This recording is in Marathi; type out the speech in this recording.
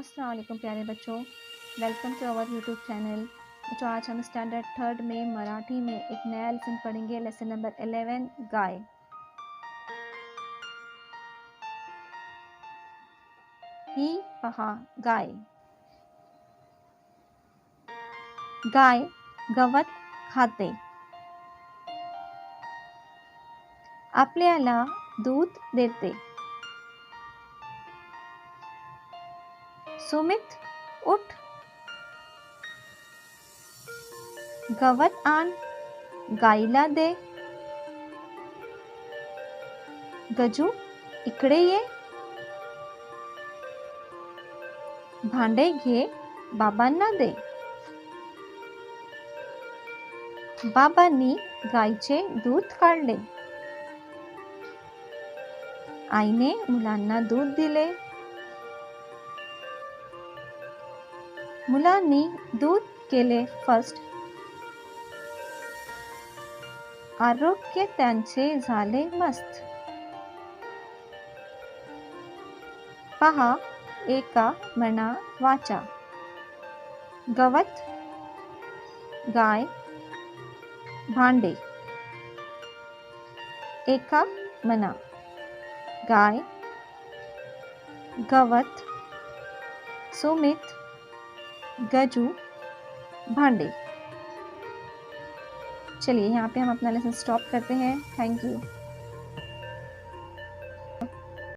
अस्सलाम वालेकुम प्यारे बच्चों, welcome to our YouTube channel. बच्चों आज हम स्टैंडर्ड थर्ड में मराठी में एक नया लेसन पढ़ेंगे। लेसन नंबर 11 गाय। ही पहा गाय। गाय गवत खाते. आपल्याला दूध देते. सुमित उठ, गवत आण, गाईला दे. गजू इकडे ये, भांडे घे, बाबांना दे. बाबांनी गाईचे दूध काढले. आईने मुलांना दूध दिले. मुलांनी दूध केले फस्ट. आरोग्य त्यांचे झाले मस्त. पहा एका मना वाचा. गवत, गाय, भांडे. एका मना गाय, गवत, सुमित, गजू, भांडे. चलिए यहाँ पे हम अपना लेसन स्टॉप करते हैं। Thank you.